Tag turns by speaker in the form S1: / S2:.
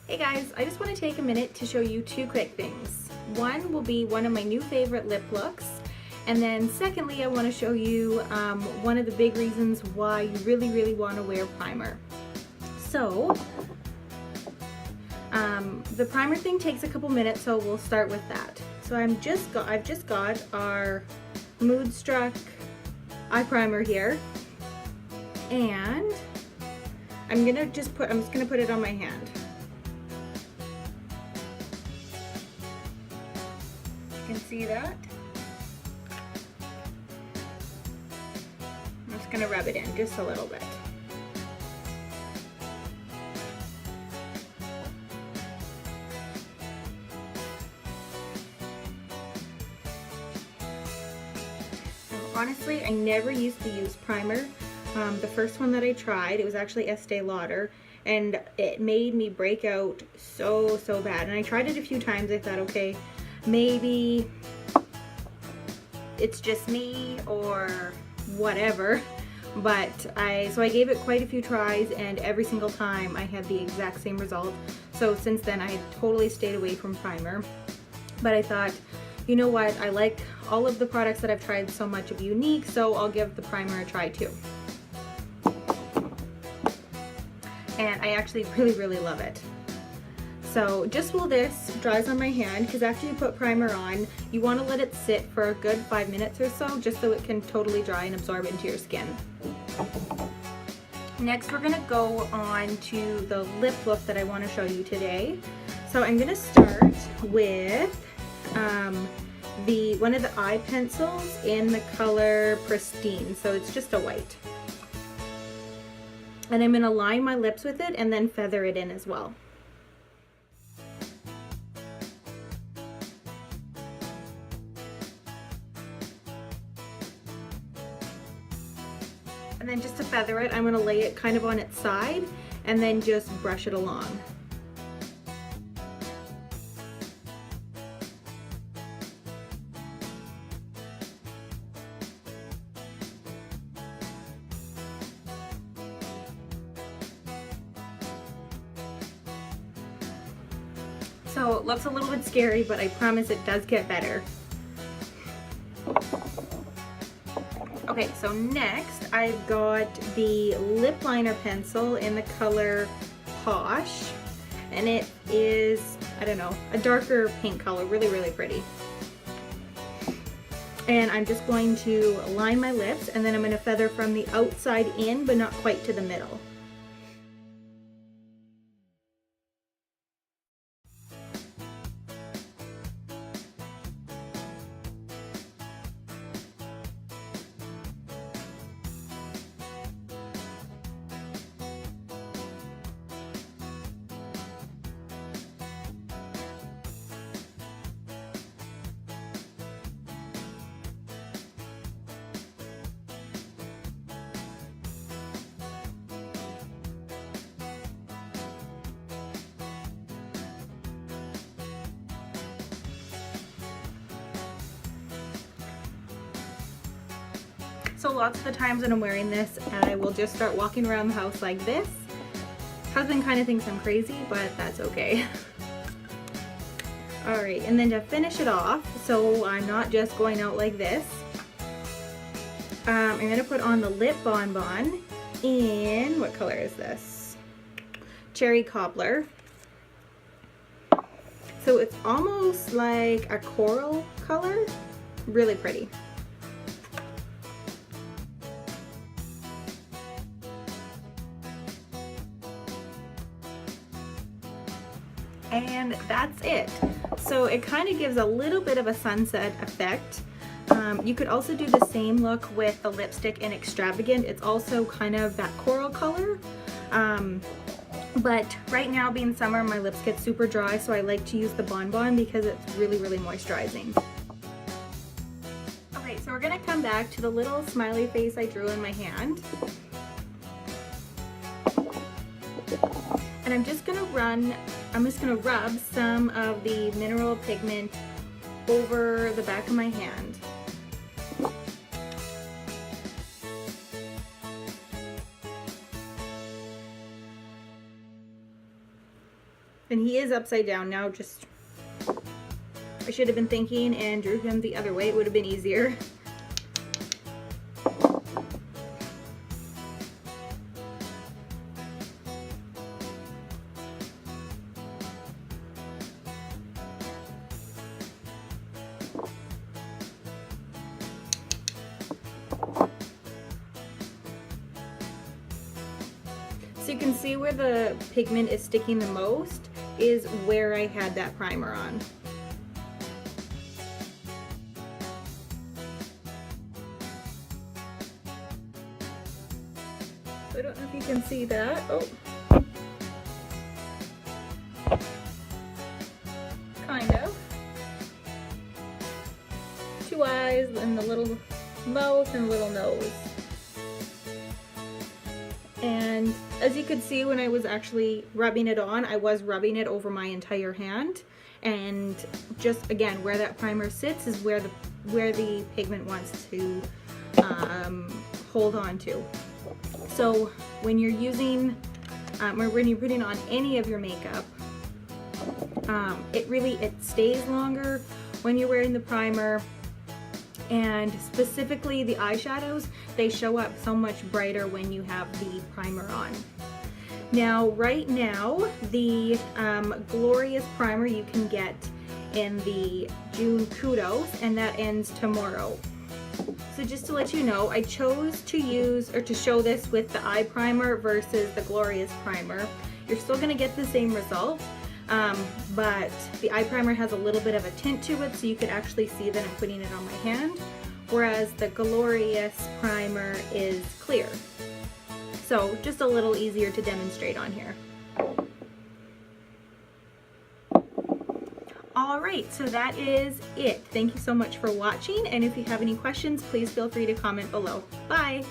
S1: Hey guys, I just want to take a minute to show you two quick things. One will be one of my new favorite lip looks, and then secondly I want to show you one of the big reasons why you really want to wear primer. So the primer thing takes a couple minutes, so we'll start with that. So I've just got our Moodstruck eye primer here, and I'm just gonna put it on my hand. You can see that. I'm just gonna rub it in just a little bit. Honestly, I never used to use primer. The first one that I tried, it was actually Estee Lauder, and it made me break out so bad. And I tried it a few times. I thought, okay, maybe it's just me or whatever. But so I gave it quite a few tries, and every single time I had the exact same result. So since then I totally stayed away from primer. But I thought, you know what, I like all of the products that I've tried so much of Younique, so I'll give the primer a try too. And I actually really love it. So just while this dries on my hand, because after you put primer on, you want to let it sit for a good 5 minutes or so, just so it can totally dry and absorb into your skin. Next we're going to go on to the lip look that I want to show you today. So I'm going to start with one of the eye pencils in the color Pristine, so it's just a white. And I'm going to line my lips with it and then feather it in as well. And then just to feather it, I'm going to lay it kind of on its side and then just brush it along. So it looks a little bit scary, but I promise it does get better. Okay, so next I've got the lip liner pencil in the color Posh, and it is, I don't know, a darker pink color, really pretty. And I'm just going to line my lips, and then I'm going to feather from the outside in, but not quite to the middle. So lots of the times when I'm wearing this, I will just start walking around the house like this. Husband kind of thinks I'm crazy, but that's okay. Alright, and then to finish it off, so I'm not just going out like this, I'm going to put on the lip bonbon in, what color is this? Cherry Cobbler. So it's almost like a coral color, really pretty. And that's it. So it kind of gives a little bit of a sunset effect. You could also do the same look with the lipstick in Extravagant. It's also kind of that coral color. But right now, being summer, my lips get super dry, so I like to use the bonbon because it's really moisturizing. Okay, so we're gonna come back to the little smiley face I drew in my hand. And I'm just gonna rub some of the mineral pigment over the back of my hand. And he is upside down now, just, I should have been thinking and drew him the other way. It would have been easier. So you can see where the pigment is sticking the most is where I had that primer on. So I don't know if you can see that. Oh. Kind of. Two eyes and the little mouth and little nose. And as you could see when I was actually rubbing it on, I was rubbing it over my entire hand, and just again where that primer sits is where the pigment wants to hold on to. So when you're using or when you're putting on any of your makeup, it stays longer when you're wearing the primer. And specifically the eyeshadows, they show up so much brighter when you have the primer on. Now, right now, the Glorious Primer you can get in the June Kudos, and that ends tomorrow. So just to let you know, I chose to use, or to show this with the eye primer versus the Glorious Primer. You're still gonna get the same result, but the eye primer has a little bit of a tint to it, so you could actually see that I'm putting it on my hand, whereas the Glorious Primer is clear. So just a little easier to demonstrate on here. All right, so that is it. Thank you so much for watching, and if you have any questions, please feel free to comment below. Bye!